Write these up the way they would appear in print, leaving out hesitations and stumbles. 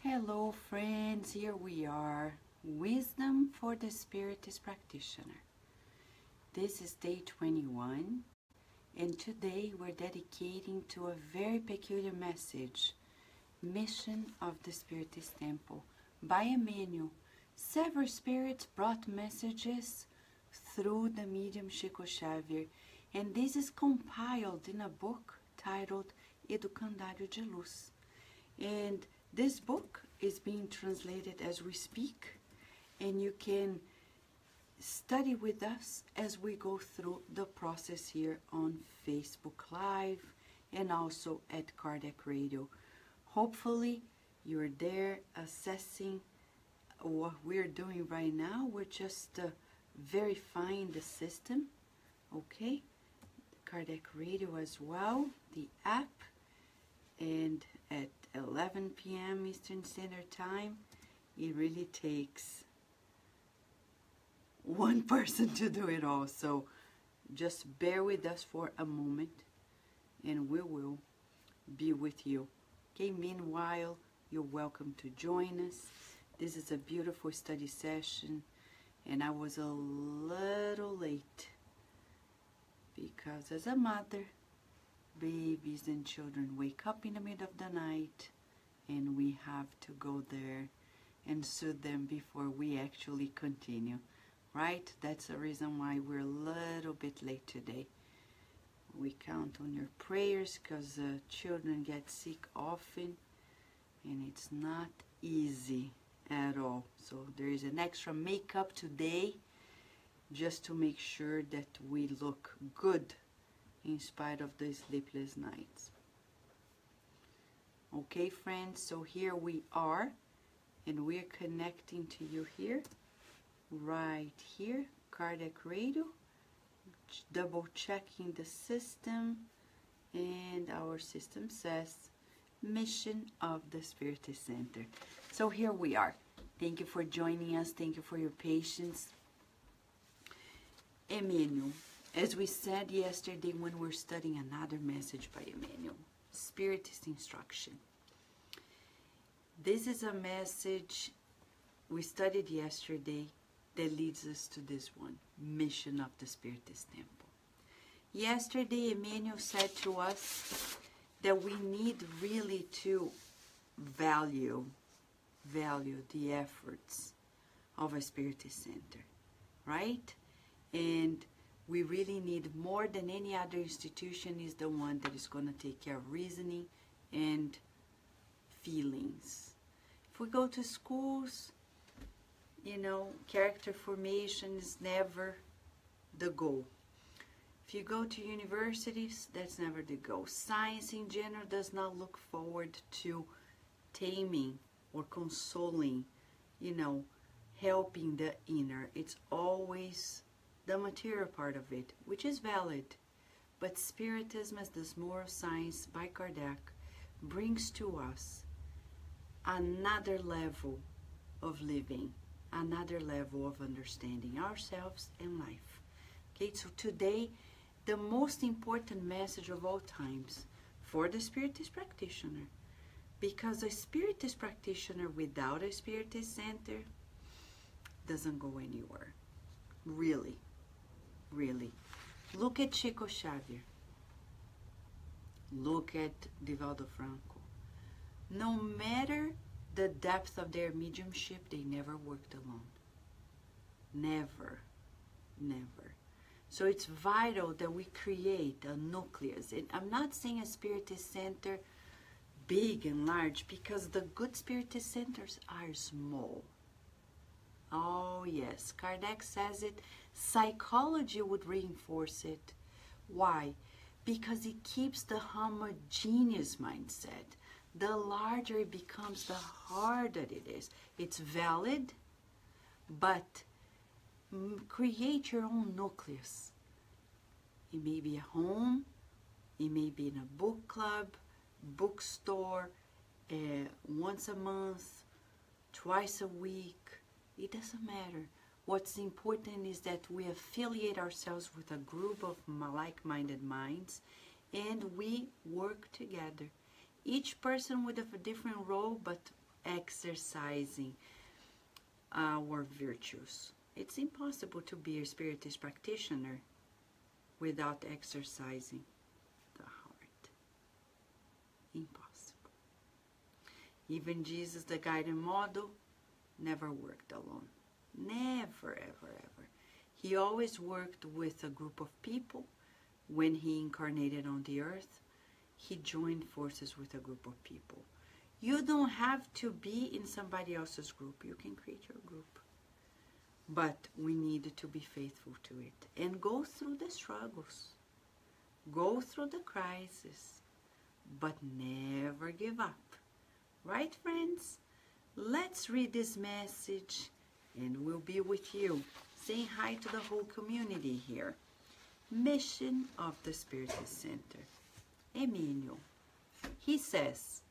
Hello friends, here we are, Wisdom for the Spiritist Practitioner. This is day 21, and today we're dedicating to a very peculiar message, Mission of the Spiritist Temple, by Emmanuel. Several spirits brought messages through the medium Chico Xavier, and this is compiled in a book titled Educandário de Luz. And this book is being translated as we speak, and you can study with us as we go through the process here on Facebook Live and also at Kardec Radio. Hopefully you're there assessing what we're doing right now. We're just verifying the system, okay? Kardec Radio as well, the app, and at 11 p.m. Eastern Standard Time. It really takes one person to do it all, so just bear with us for a moment and we will be with you. Okay, meanwhile, you're welcome to join us. This is a beautiful study session, and I was a little late because as a mother, babies and children wake up in the middle of the night, and we have to go there and soothe them before we actually continue, right? That's the reason why we're a little bit late today. We count on your prayers because children get sick often, and it's not easy at all. So there is an extra makeup today just to make sure that we look good in spite of the sleepless nights. Okay, friends, so here we are, and we're connecting to you here, right here, Kardec Radio, double checking the system, and our system says Mission of the Spiritist Center. So here we are. Thank you for joining us. Thank you for your patience. Emmanuel. As we said yesterday when we were studying another message by Emmanuel, Spiritist Instruction. This is a message we studied yesterday that leads us to this one, Mission of the Spiritist Temple. Yesterday, Emmanuel said to us that we need really to value the efforts of a Spiritist Center, right? And we really need, more than any other institution, is the one that is going to take care of reasoning and feelings. If we go to schools, you know, character formation is never the goal. If you go to universities, that's never the goal. Science in general does not look forward to taming or consoling, you know, helping the inner. It's always the material part of it, which is valid, but Spiritism as this moral science by Kardec brings to us another level of living, another level of understanding ourselves and life. Okay, so today, the most important message of all times for the Spiritist Practitioner, because a Spiritist Practitioner without a Spiritist Center doesn't go anywhere, really. Really. Look at Chico Xavier. Look at Divaldo Franco. No matter the depth of their mediumship, they never worked alone. Never. Never. So it's vital that we create a nucleus. And I'm not saying a Spiritist Center big and large, because the good Spiritist centers are small. Oh yes, Kardec says it. Psychology would reinforce it. Why? Because it keeps the homogeneous mindset. The larger it becomes, the harder it is. It's valid, but create your own nucleus. It may be a home, it may be in a book club, bookstore, once a month, twice a week. It doesn't matter. What's important is that we affiliate ourselves with a group of like-minded minds, and we work together. Each person would have a different role, but exercising our virtues. It's impossible to be a Spiritist practitioner without exercising the heart. Impossible. Even Jesus, the guiding model, never worked alone. Never, ever, ever. He always worked with a group of people. When he incarnated on the earth, he joined forces with a group of people. You don't have to be in somebody else's group. You can create your group. But we need to be faithful to it and go through the struggles. Go through the crisis. But never give up. Right, friends? Let's read this message and we'll be with you. Saying hi to the whole community here. Mission of the Spiritist Center. Emmanuel. He says,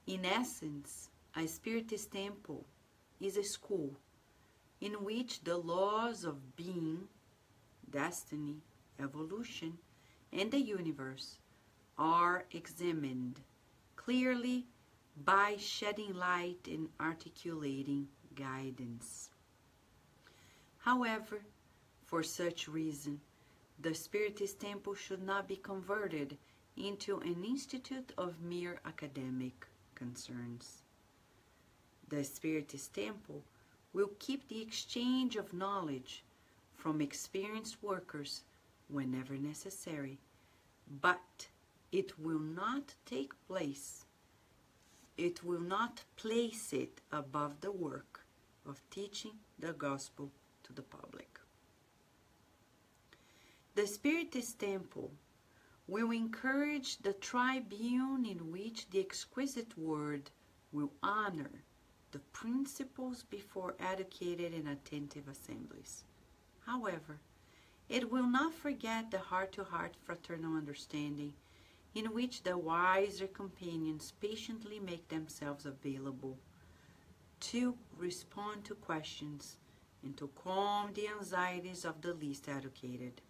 in essence, a Spiritist temple is a school in which the laws of being, destiny, evolution, and the universe are examined clearly by shedding light and articulating guidance. However, for such reason, the Spiritist temple should not be converted into an institute of mere academic concerns. The Spiritist temple will keep the exchange of knowledge from experienced workers whenever necessary, but it will not place it above the work of teaching the gospel to the public. The Spiritist temple will encourage the tribune in which the exquisite word will honor the principles before educated and attentive assemblies. However, it will not forget the heart-to-heart fraternal understanding in which the wiser companions patiently make themselves available to respond to questions and to calm the anxieties of the least educated.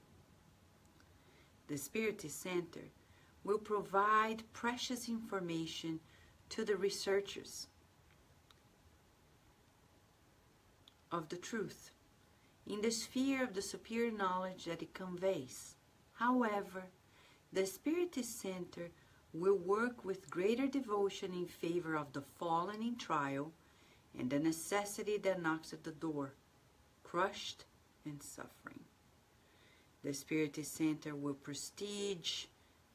The Spiritist Center will provide precious information to the researchers of the truth in the sphere of the superior knowledge that it conveys. However, the Spiritist Center will work with greater devotion in favor of the fallen in trial and the necessity that knocks at the door, crushed and suffering. The Spiritist Center will prestige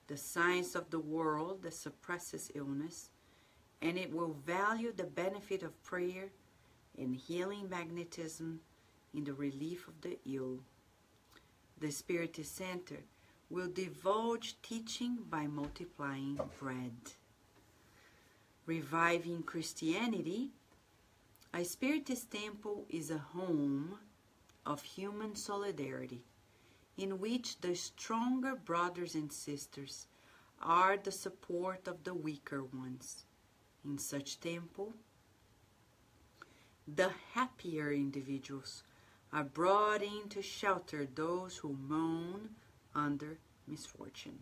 the science of the world that suppresses illness, and it will value the benefit of prayer and healing magnetism in the relief of the ill. The Spiritist Center will divulge teaching by multiplying bread. Reviving Christianity, a Spiritist temple is a home of human solidarity in which the stronger brothers and sisters are the support of the weaker ones. In such temple, the happier individuals are brought in to shelter those who moan under misfortune.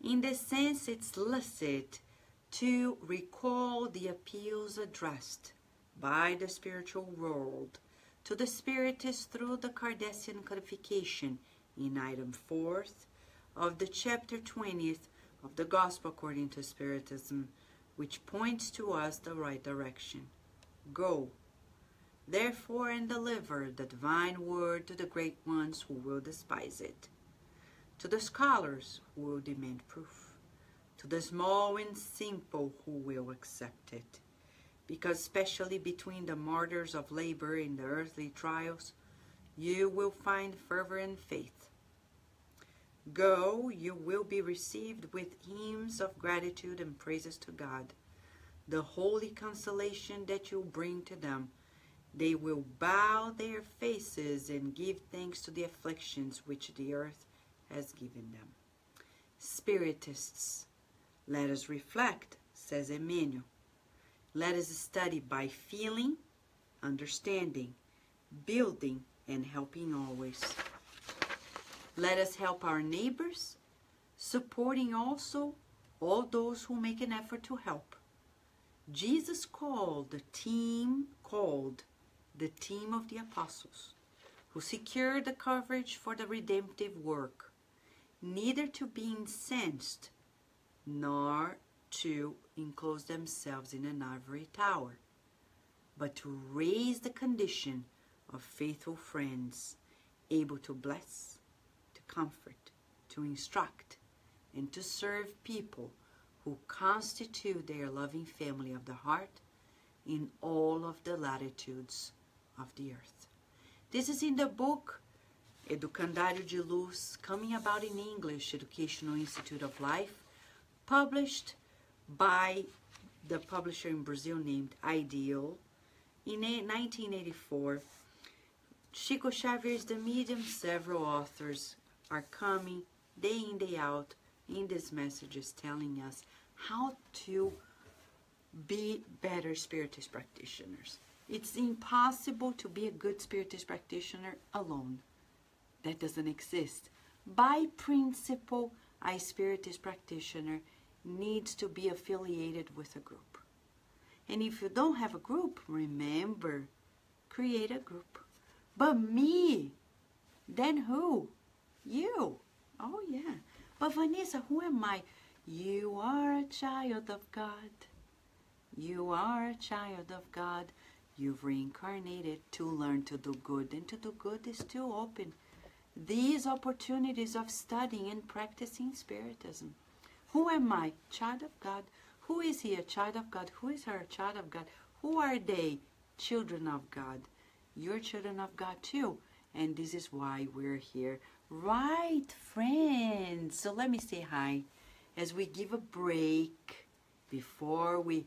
In this sense, it's licit to recall the appeals addressed by the spiritual world to the Spiritists through the Kardecian codification in item 4th of the chapter 20th of the Gospel according to Spiritism, which points to us the right direction. Go, therefore, and deliver the divine word to the great ones who will despise it, to the scholars who will demand proof, to the small and simple who will accept it, because especially between the martyrs of labor and the earthly trials, you will find fervor and faith. Go, you will be received with hymns of gratitude and praises to God, the holy consolation that you bring to them. They will bow their faces and give thanks to the afflictions which the earth has given them. Spiritists, let us reflect, says Emmanuel. Let us study by feeling, understanding, building, and helping always. Let us help our neighbors, supporting also all those who make an effort to help. Jesus called the team of the apostles, who secured the coverage for the redemptive work, neither to be incensed nor to enclose themselves in an ivory tower, but to raise the condition of faithful friends, able to bless, to comfort, to instruct, and to serve people who constitute their loving family of the heart in all of the latitudes of the earth. This is in the book Educandário de Luz, coming about in English, Educational Institute of Life, published by the publisher in Brazil named Ideal in 1984. Chico Xavier is the medium. Several authors are coming day in, day out in these messages telling us how to be better Spiritist practitioners. It's impossible to be a good Spiritist practitioner alone. That doesn't exist. By principle, a Spiritist practitioner needs to be affiliated with a group. And if you don't have a group, remember, create a group. But me, then who? You. Oh yeah. But Vanessa, who am I? You are a child of God. You are a child of God. You've reincarnated to learn to do good, and to do good is to open these opportunities of studying and practicing Spiritism. Who am I? Child of God. Who is he? A child of God. Who is her? A child of God. Who are they? Children of God. You're children of God too. And this is why we're here. Right, friends? So let me say hi as we give a break before we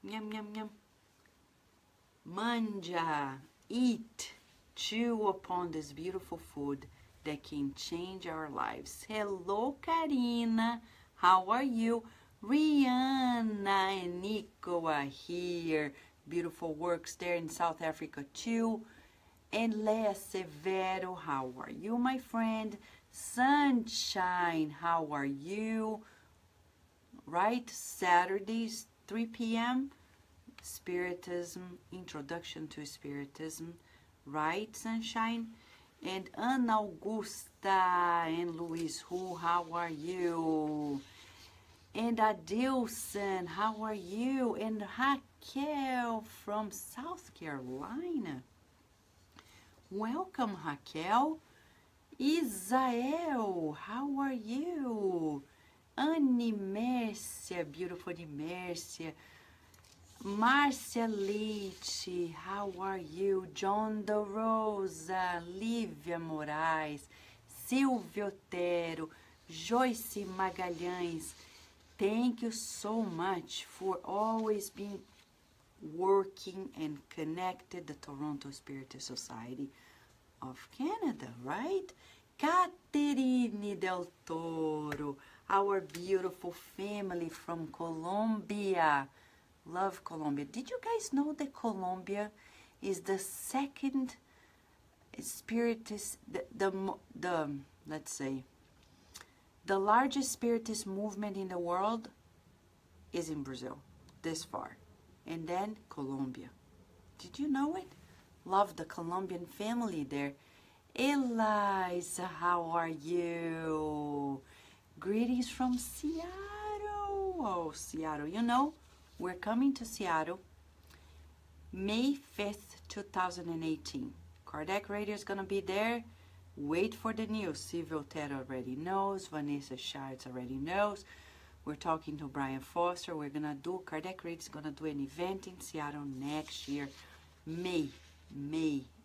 yum, yum, yum. Manja, eat, chew upon this beautiful food that can change our lives. Hello, Karina. How are you? Rihanna and Nico are here. Beautiful works there in South Africa too. And Lea Severo, how are you, my friend? Sunshine, how are you? Right, Saturdays, 3 p.m. Spiritism, Introduction to Spiritism. Right, Sunshine? And Ana Augusta and Luis Hu, how are you? And Adilson, how are you? And Raquel from South Carolina. Welcome, Raquel. Isael, how are you? Annie Mércia, beautiful Annie Mércia. Márcia Leite, how are you? John Da Rosa, Lívia Moraes, Silvio Otero, Joyce Magalhães. Thank you so much for always being working and connected the Toronto Spiritist Society of Canada, right? Caterine Del Toro, our beautiful family from Colombia. Love Colombia. Did you guys know that Colombia is the second Spiritist, let's say, the largest Spiritist movement in the world is in Brazil, this far. And then Colombia. Did you know it? Love the Colombian family there. Eliza, how are you? Greetings from Seattle. Oh, Seattle. You know, we're coming to Seattle May 5th, 2018. Kardec Radio is going to be there. Wait for the news. Silvio Otero already knows. Vanessa Schartz already knows. We're talking to Brian Foster. We're going to do, Kardec Radio is going to do an event in Seattle next year. May.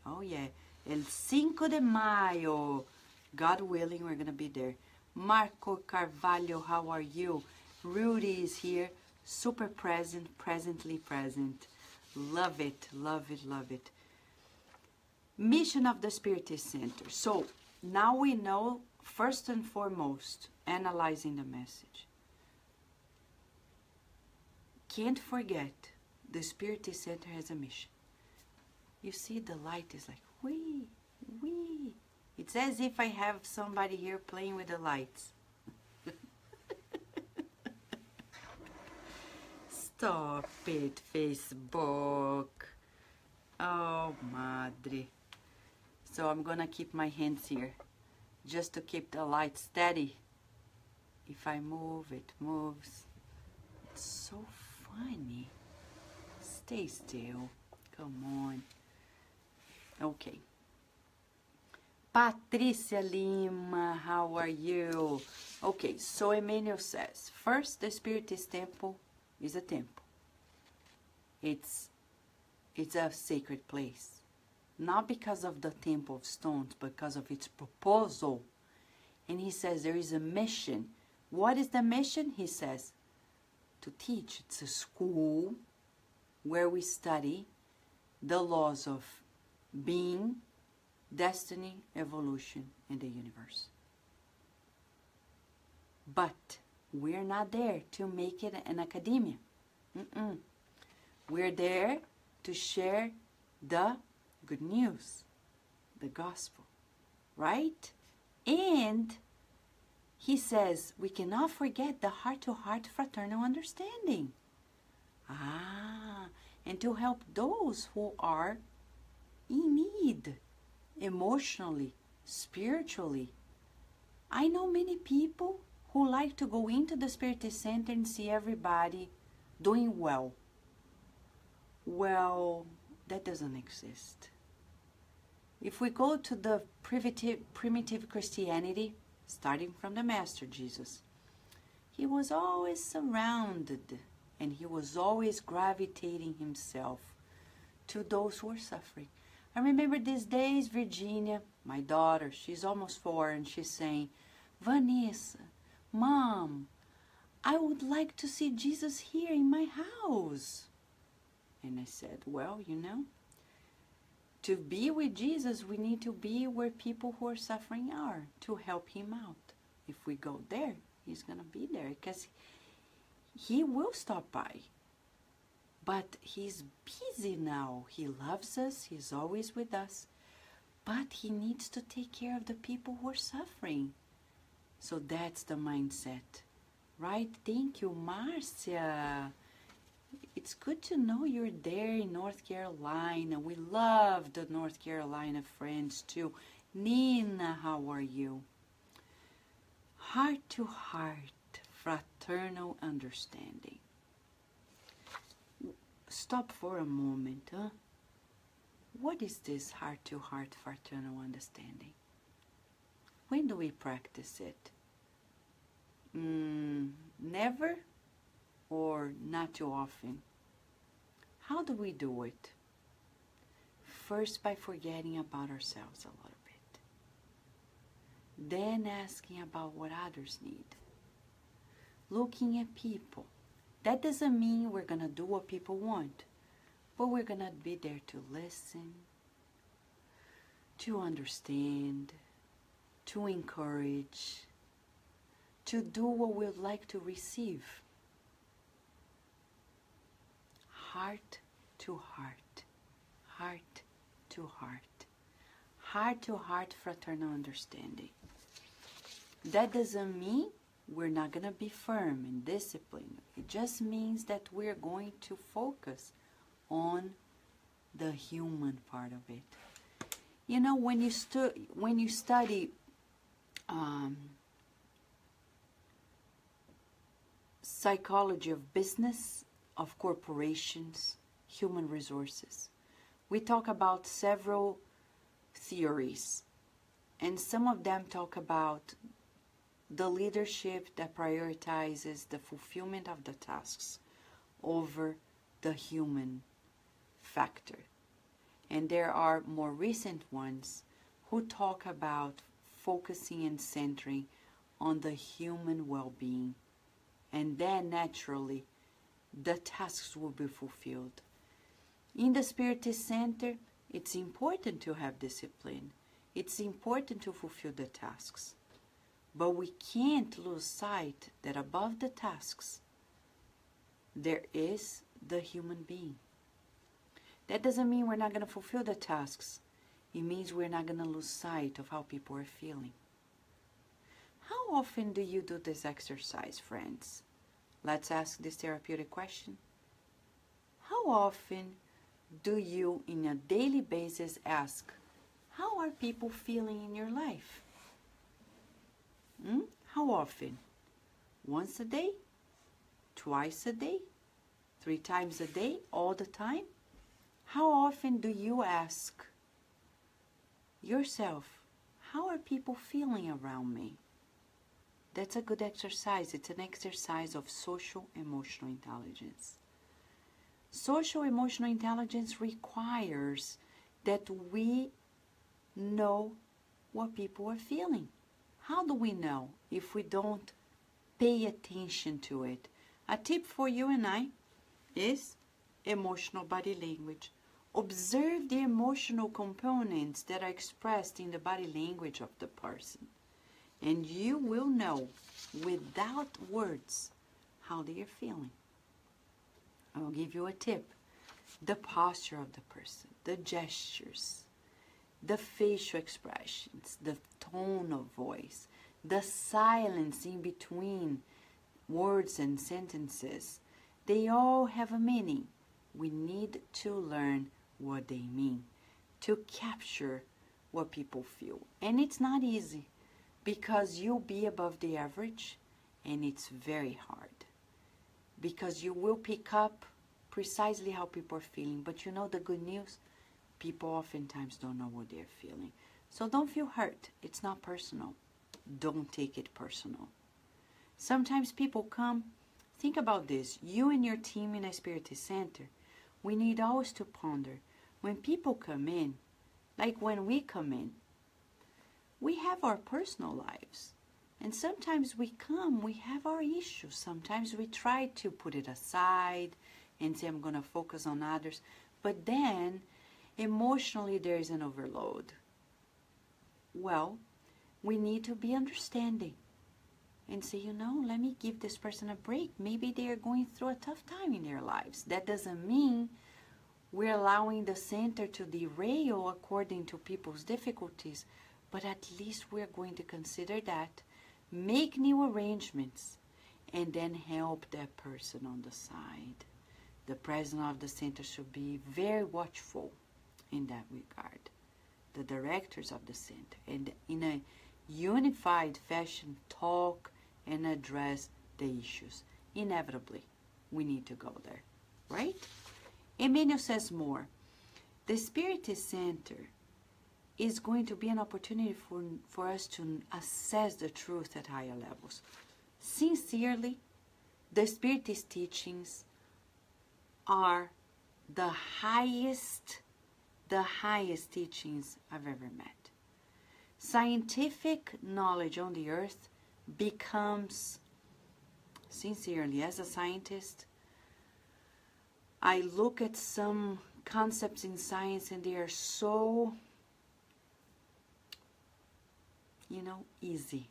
Oh, yeah. El 5 de Mayo. God willing, we're going to be there. Marco Carvalho, how are you? Rudy is here. Super present, presently present. Love it, love it, love it. Mission of the Spiritist Center. So now we know, first and foremost, analyzing the message. Can't forget, the Spiritist Center has a mission. You see, the light is like, wee, wee. It's as if I have somebody here playing with the lights. Stop it, Facebook. Oh, madre. So I'm gonna keep my hands here just to keep the light steady. If I move, it moves. It's so funny. Stay still. Come on. Okay. Patricia Lima, how are you? Okay, so Emmanuel says, first, the Spiritist temple is a temple. It's a sacred place. Not because of the temple of stones, but because of its proposal. And he says there is a mission. What is the mission? He says, to teach. It's a school where we study the laws of being, destiny, evolution, and the universe. But we're not there to make it an academia. We're there to share the good news, the gospel, right? And he says we cannot forget the heart-to-heart fraternal understanding. And to help those who are in need, emotionally, spiritually. I know many people who like to go into the Spiritist Center and see everybody doing well. Well, that doesn't exist. If we go to the primitive Christianity, starting from the Master Jesus, he was always surrounded and he was always gravitating himself to those who were suffering. I remember these days, Virginia, my daughter, she's almost 4, and she's saying, Vanessa, Mom, I would like to see Jesus here in my house. And I said, well, you know, to be with Jesus, we need to be where people who are suffering are, to help him out. If we go there, he's going to be there, because he will stop by. But he's busy now. He loves us. He's always with us. But he needs to take care of the people who are suffering. So that's the mindset, right? Thank you, Marcia. It's good to know you're there in North Carolina. We love the North Carolina friends too. Nina, how are you? Heart-to-heart, fraternal understanding. Stop for a moment, huh? What is this heart-to-heart fraternal understanding? When do we practice it? Never or not too often? How do we do it? First, by forgetting about ourselves a little bit. Then asking about what others need. Looking at people. That doesn't mean we're going to do what people want, but we're going to be there to listen, to understand, to encourage, to do what we'd like to receive. Heart to heart, heart to heart, heart-to-heart fraternal understanding. That doesn't mean we're not going to be firm and disciplined. It just means that we're going to focus on the human part of it. You know, when you study psychology of business, of corporations, human resources, we talk about several theories, and some of them talk about the leadership that prioritizes the fulfillment of the tasks over the human factor. And there are more recent ones who talk about focusing and centering on the human well-being. And then naturally, the tasks will be fulfilled. In the Spiritist Center, it's important to have discipline. It's important to fulfill the tasks. But we can't lose sight that above the tasks, there is the human being. That doesn't mean we're not going to fulfill the tasks. It means we're not going to lose sight of how people are feeling. How often do you do this exercise, friends? Let's ask this therapeutic question. how often do you, in a daily basis, ask, how are people feeling in your life? How often? Once a day? Twice a day? 3 times a day? All the time? How often do you ask yourself, how are people feeling around me? That's a good exercise. It's an exercise of social emotional intelligence. Social emotional intelligence requires that we know what people are feeling. How do we know if we don't pay attention to it? A tip for you and I is emotional body language. Observe the emotional components that are expressed in the body language of the person. And you will know, without words, how they are feeling. I'll give you a tip. The posture of the person, the gestures, the facial expressions, the tone of voice, the silence in between words and sentences, they all have a meaning. We need to learn what they mean to capture what people feel. And it's not easy because you'll be above the average and it's very hard because you will pick up precisely how people are feeling. But you know the good news? People oftentimes don't know what they're feeling. So don't feel hurt. It's not personal. Don't take it personal. Sometimes people come, think about this. You and your team in a Spiritist Center, we need always to ponder. When people come in, like when we come in, we have our personal lives. And sometimes we come, we have our issues. Sometimes we try to put it aside and say, I'm going to focus on others. But then, emotionally, there is an overload. Well, we need to be understanding and say, you know, let me give this person a break. Maybe they are going through a tough time in their lives. That doesn't mean we're allowing the center to derail according to people's difficulties, but at least we're going to consider that, make new arrangements, and then help that person on the side. The president of the center should be very watchful in that regard. The directors of the center, and in a unified fashion, talk and address the issues. Inevitably, we need to go there, right? Emmanuel says more. The Spiritist Center is going to be an opportunity for us to assess the truth at higher levels. Sincerely, the Spiritist teachings are the highest teachings I've ever met. Scientific knowledge on the earth becomes, sincerely, as a scientist, I look at some concepts in science and they are so, easy.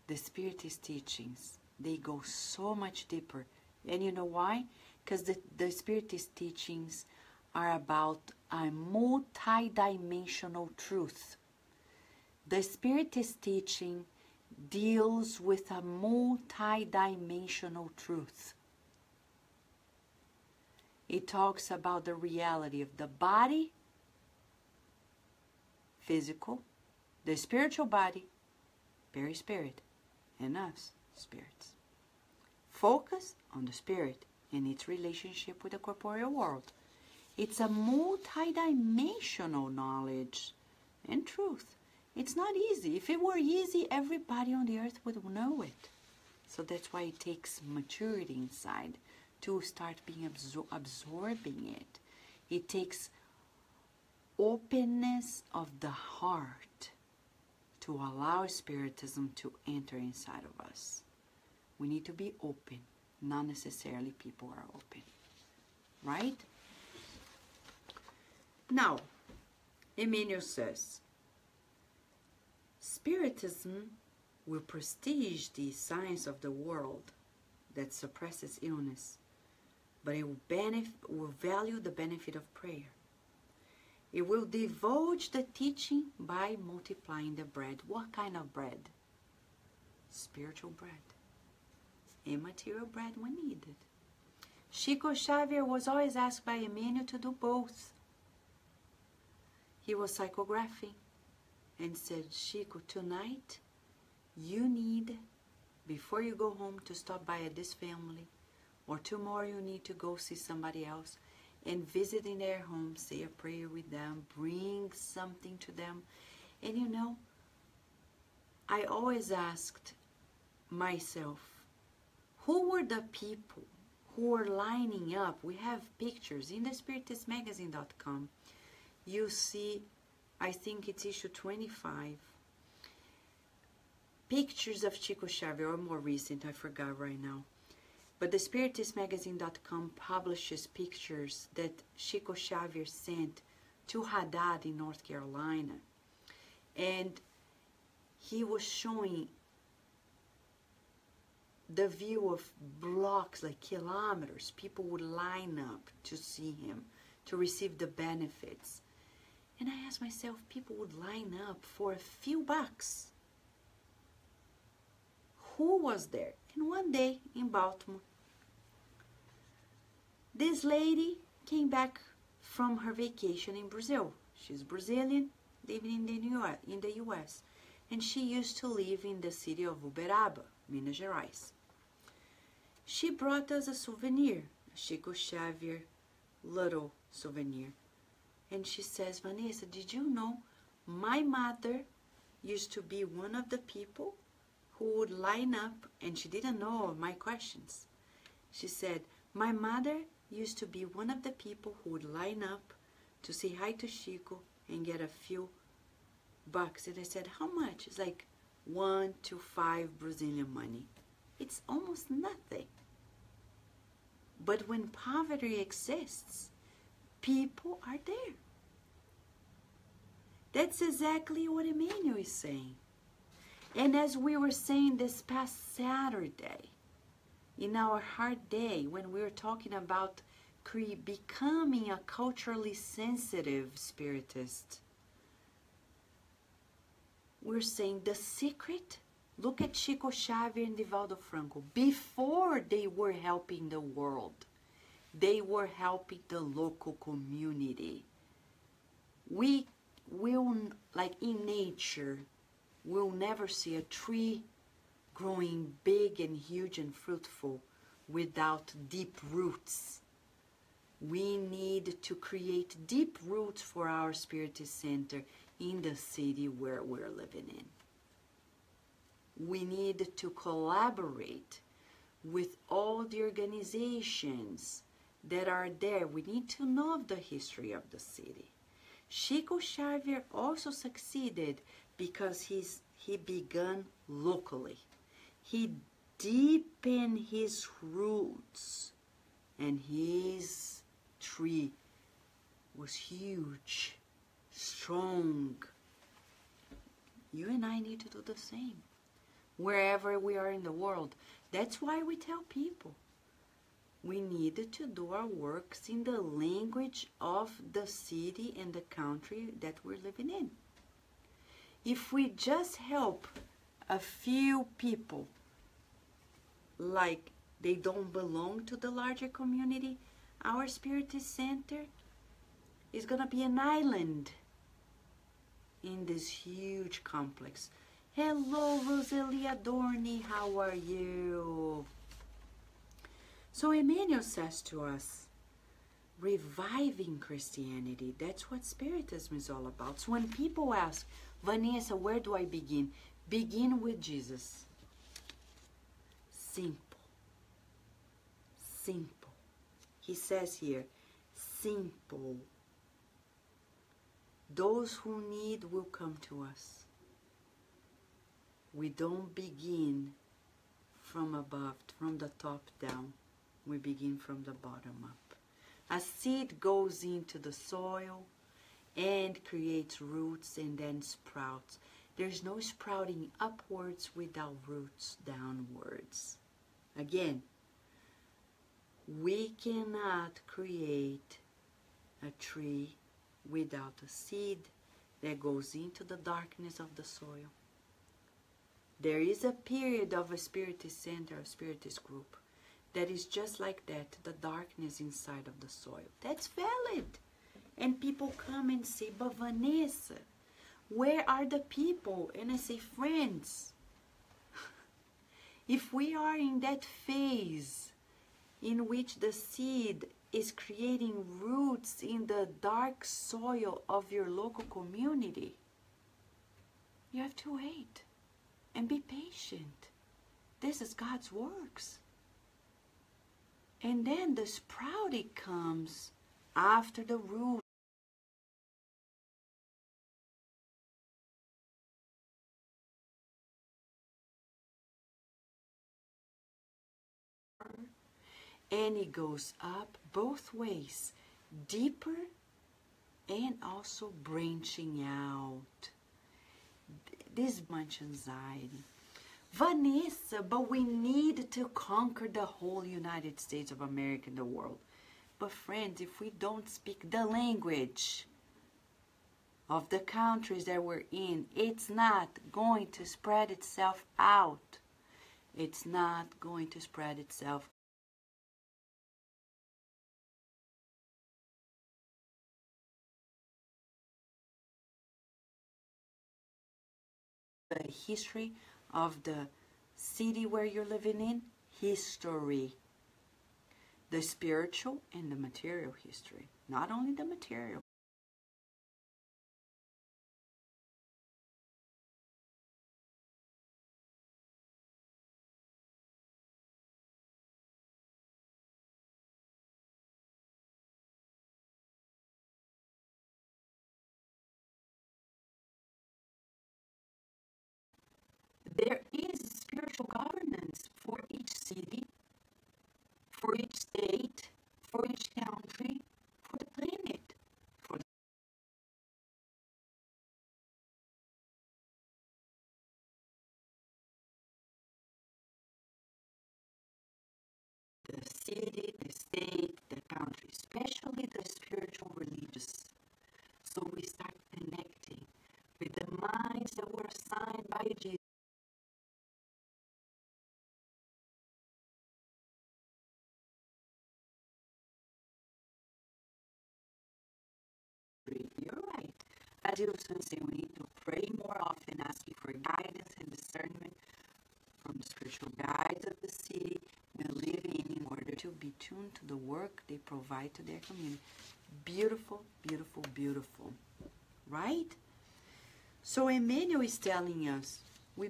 The Spiritist teachings, they go so much deeper. And you know why? Because the Spiritist teachings are about a multi-dimensional truth. The Spiritist teaching deals with a multi-dimensional truth. It talks about the reality of the body, physical, the spiritual body, perispirit, and us, spirits. Focus on the spirit and its relationship with the corporeal world. It's a multi-dimensional knowledge and truth. It's not easy. If it were easy, everybody on the earth would know it. So that's why it takes maturity inside to start being absorbing it. It takes openness of the heart to allow Spiritism to enter inside of us. We need to be open. Not necessarily people are open. Right? Now, Emmanuel says, Spiritism will prestige the science of the world that suppresses illness, but it will value the benefit of prayer. It will divulge the teaching by multiplying the bread. What kind of bread? Spiritual bread. Immaterial bread when needed. Chico Xavier was always asked by Emmanuel to do both. He was psychographing and said, Chico, tonight you need, before you go home, to stop by at this family, or tomorrow you need to go see somebody else and visit in their home, say a prayer with them, bring something to them. And you know, I always asked myself, who were the people who were lining up? We have pictures in the spiritistmagazine.com. You see, I think it's issue 25, pictures of Chico Xavier, or more recent, I forgot right now. But the spiritistmagazine.com publishes pictures that Chico Xavier sent to Haddad in North Carolina. And he was showing the view of blocks, like kilometers. People would line up to see him, to receive the benefits. And I asked myself, people would line up for a few bucks. Who was there? And one day in Baltimore, this lady came back from her vacation in Brazil. She's Brazilian, living in the U.S. And she used to live in the city of Uberaba, Minas Gerais. She brought us a souvenir, a Chico Xavier little souvenir. And she says, Vanessa, did you know my mother used to be one of the people who would line up, and she didn't know my questions. She said, my mother used to be one of the people who would line up to say hi to Chico and get a few bucks. And I said, how much? It's like 1 to 5 Brazilian money. It's almost nothing. But when poverty exists, people are there. That's exactly what Emmanuel is saying. And as we were saying this past Saturday, in our hard day, when we were talking about becoming a culturally sensitive spiritist, we're saying the secret. Look at Chico Xavier and Divaldo Franco. Before they were helping the world, they were helping the local community. We will, like in nature, we'll never see a tree growing big and huge and fruitful without deep roots. We need to create deep roots for our Spiritist Center in the city where we're living in. We need to collaborate with all the organizations that are there. We need to know the history of the city. Chico Xavier also succeeded because he began locally. He deepened his roots, and his tree was huge, strong. You and I need to do the same wherever we are in the world. That's why we tell people we need to do our works in the language of the city and the country that we're living in. If we just help a few people like they don't belong to the larger community, our Spiritist Center is going to be an island in this huge complex. Hello, Roselia Dorney, how are you? So Emmanuel says to us, reviving Christianity, that's what Spiritism is all about. So when people ask, Vanessa, where do I begin? Begin with Jesus. Simple. Simple. He says here, simple. Those who need will come to us. We don't begin from above, from the top down. We begin from the bottom up. A seed goes into the soil and creates roots and then sprouts. There's no sprouting upwards without roots downwards. Again, we cannot create a tree without a seed that goes into the darkness of the soil. There is a period of a Spiritist Center, a Spiritist group, that is just like that, the darkness inside of the soil. That's valid. And people come and say, but Vanessa, where are the people? And I say, friends, if we are in that phase in which the seed is creating roots in the dark soil of your local community, you have to wait and be patient. This is God's works. And then the sprouting comes after the root. And it goes up both ways, deeper and also branching out. This is much anxiety. Vanessa, but we need to conquer the whole United States of America and the world. But friends, if we don't speak the language of the countries that we're in, it's not going to spread itself out. It's not going to spread itself. The history of the city where you're living in, history. The spiritual and the material history. Not only the material. There is spiritual governance for each city, for each state, for each country, for the planet, for the city, the state, the country, especially the spiritual religious. So we start connecting with the minds that were assigned by Jesus. You're right. As you were saying, we need to pray more often, asking for guidance and discernment from the spiritual guides of the city we live in order to be tuned to the work they provide to their community. Beautiful, beautiful, beautiful. Right? So Emmanuel is telling us, we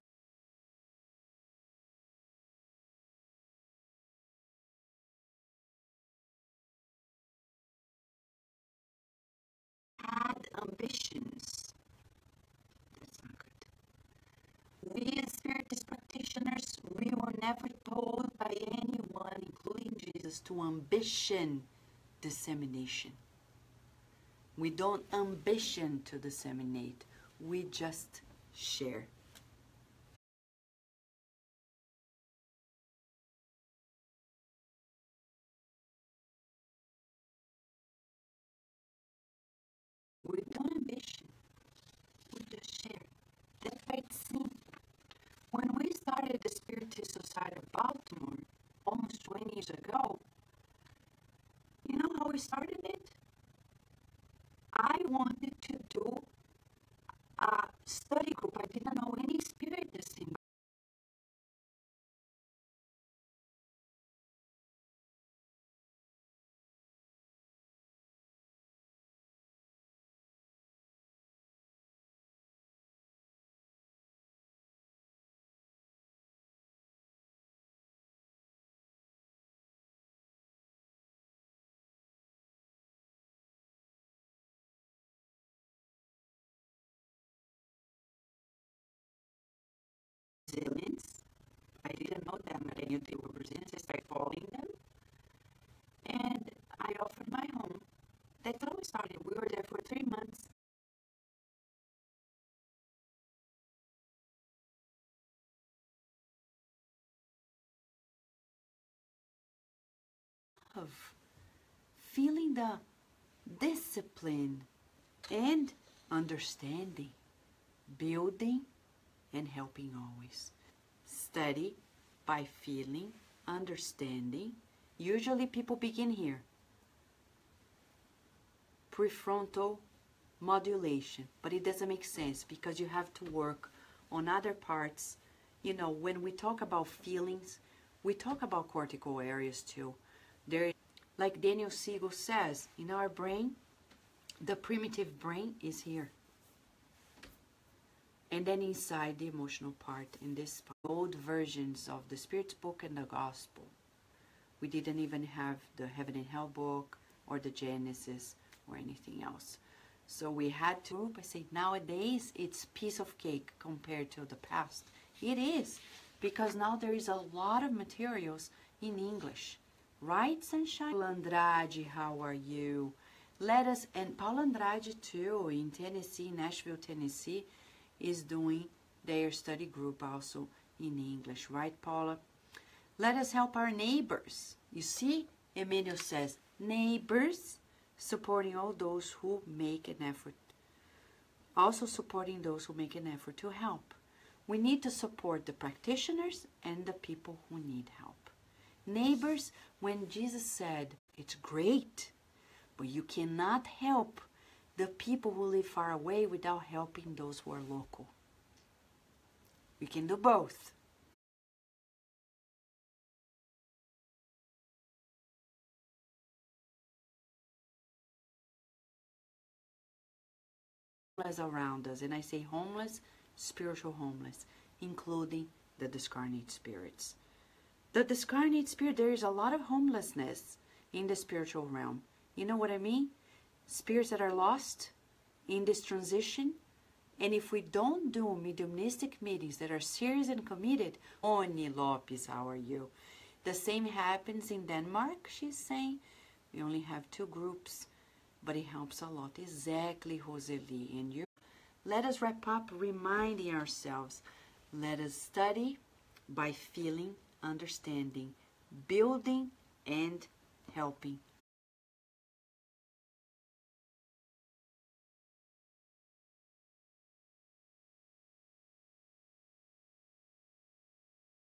had ambitions. That's not good. We as Spiritist practitioners, we were never told by anyone, including Jesus, to ambition dissemination. We don't ambition to disseminate. We just share. We don't ambition. We just share. That's why it's simple. When we started the Spiritist Society of Baltimore, almost 20 years ago, you know how we started it? I wanted to do a study group. I didn't know any Spiritists in Brazilians. I didn't know them, but I knew they were Brazilians. I started following them. And I offered my home. That's how we started. We were there for 3 months. Of feeling the discipline and understanding, building and helping always. Study by feeling understanding. Usually people begin here. Prefrontal modulation, but it doesn't make sense because you have to work on other parts. You know, when we talk about feelings, we talk about cortical areas too. There, like Daniel Siegel says, in our brain, the primitive brain is here. And then inside the emotional part, in this old versions of the Spirit's book and the Gospel, we didn't even have the Heaven and Hell book or the Genesis or anything else. So we had to, I say, nowadays it's piece of cake compared to the past. It is, because now there is a lot of materials in English. Right, Sunshine? Paulo Andrade, how are you? Let us, and Paulo Andrade too, in Tennessee, Nashville, Tennessee, is doing their study group also in English. Right, Paula? Let us help our neighbors. You see, Emmanuel says, neighbors, supporting all those who make an effort. Also supporting those who make an effort to help. We need to support the practitioners and the people who need help. Neighbors, when Jesus said, it's great, but you cannot help the people who live far away without helping those who are local. We can do both. Around us, and I say homeless, spiritual homeless, including the discarnate spirits. The discarnate spirit, there is a lot of homelessness in the spiritual realm. You know what I mean? Spirits that are lost in this transition. And if we don't do mediumistic meetings that are serious and committed, Oni Lopes, how are you? The same happens in Denmark, she's saying. We only have 2 groups, but it helps a lot. Exactly, Roseli. And you. Let us wrap up reminding ourselves. Let us study by feeling, understanding, building, and helping